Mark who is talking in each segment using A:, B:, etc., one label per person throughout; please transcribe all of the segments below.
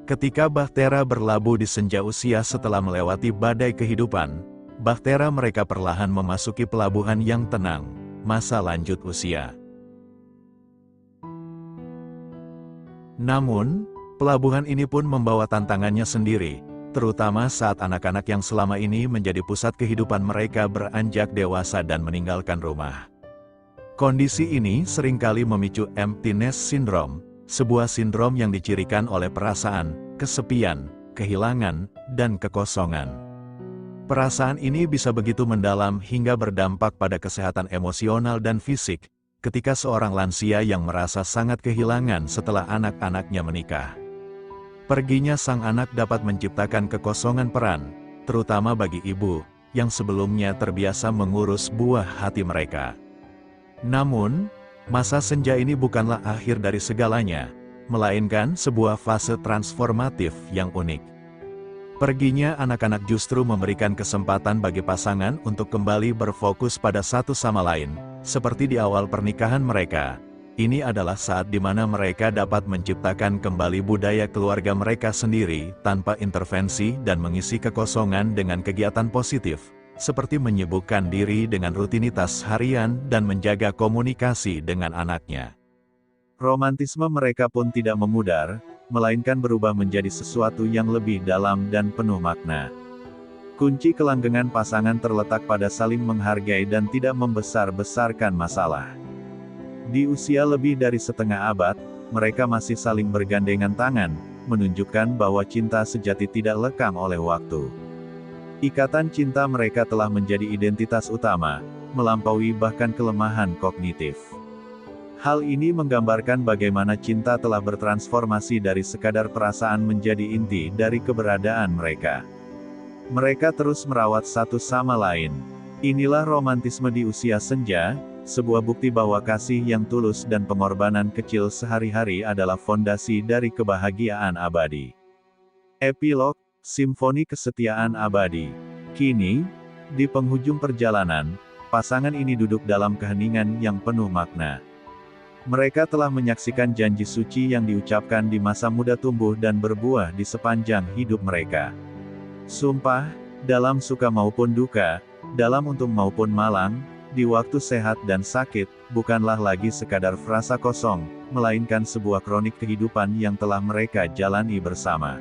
A: Ketika Bahtera berlabuh di senja usia setelah melewati badai kehidupan, Bahtera mereka perlahan memasuki pelabuhan yang tenang, masa lanjut usia. Namun, pelabuhan ini pun membawa tantangannya sendiri, terutama saat anak-anak yang selama ini menjadi pusat kehidupan mereka beranjak dewasa dan meninggalkan rumah. Kondisi ini seringkali memicu emptiness syndrome, sebuah sindrom yang dicirikan oleh perasaan, kesepian, kehilangan, dan kekosongan. Perasaan ini bisa begitu mendalam hingga berdampak pada kesehatan emosional dan fisik, ketika seorang lansia yang merasa sangat kehilangan setelah anak-anaknya menikah. Perginya sang anak dapat menciptakan kekosongan peran, terutama bagi ibu, yang sebelumnya terbiasa mengurus buah hati mereka. Namun, masa senja ini bukanlah akhir dari segalanya, melainkan sebuah fase transformatif yang unik. Perginya anak-anak justru memberikan kesempatan bagi pasangan untuk kembali berfokus pada satu sama lain, seperti di awal pernikahan mereka. Ini adalah saat di mana mereka dapat menciptakan kembali budaya keluarga mereka sendiri tanpa intervensi dan mengisi kekosongan dengan kegiatan positif, seperti menyibukkan diri dengan rutinitas harian dan menjaga komunikasi dengan anaknya. Romantisme mereka pun tidak memudar, melainkan berubah menjadi sesuatu yang lebih dalam dan penuh makna. Kunci kelanggengan pasangan terletak pada saling menghargai dan tidak membesar-besarkan masalah. Di usia lebih dari setengah abad, mereka masih saling bergandengan tangan, menunjukkan bahwa cinta sejati tidak lekang oleh waktu. Ikatan cinta mereka telah menjadi identitas utama, melampaui bahkan kelemahan kognitif. Hal ini menggambarkan bagaimana cinta telah bertransformasi dari sekadar perasaan menjadi inti dari keberadaan mereka. Mereka terus merawat satu sama lain. Inilah romantisme di usia senja, sebuah bukti bahwa kasih yang tulus dan pengorbanan kecil sehari-hari adalah fondasi dari kebahagiaan abadi. Epilog, Simfoni Kesetiaan Abadi. Kini, di penghujung perjalanan, pasangan ini duduk dalam keheningan yang penuh makna. Mereka telah menyaksikan janji suci yang diucapkan di masa muda tumbuh dan berbuah di sepanjang hidup mereka. Sumpah, dalam suka maupun duka, dalam untung maupun malang, di waktu sehat dan sakit, bukanlah lagi sekadar frasa kosong, melainkan sebuah kronik kehidupan yang telah mereka jalani bersama.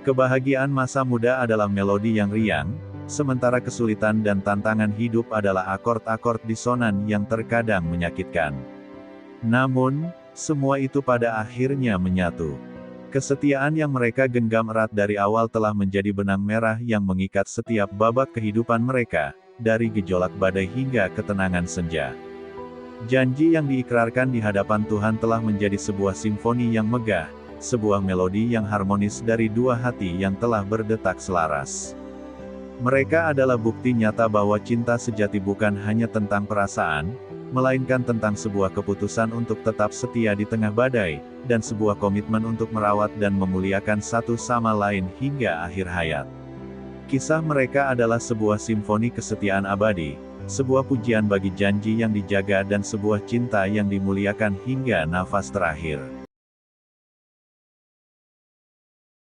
A: Kebahagiaan masa muda adalah melodi yang riang, sementara kesulitan dan tantangan hidup adalah akord-akord disonan yang terkadang menyakitkan. Namun, semua itu pada akhirnya menyatu. Kesetiaan yang mereka genggam erat dari awal telah menjadi benang merah yang mengikat setiap babak kehidupan mereka, dari gejolak badai hingga ketenangan senja. Janji yang diikrarkan di hadapan Tuhan telah menjadi sebuah simfoni yang megah, sebuah melodi yang harmonis dari dua hati yang telah berdetak selaras. Mereka adalah bukti nyata bahwa cinta sejati bukan hanya tentang perasaan, melainkan tentang sebuah keputusan untuk tetap setia di tengah badai, dan sebuah komitmen untuk merawat dan memuliakan satu sama lain hingga akhir hayat. Kisah mereka adalah sebuah simfoni kesetiaan abadi, sebuah pujian bagi janji yang dijaga dan sebuah cinta yang dimuliakan hingga nafas terakhir.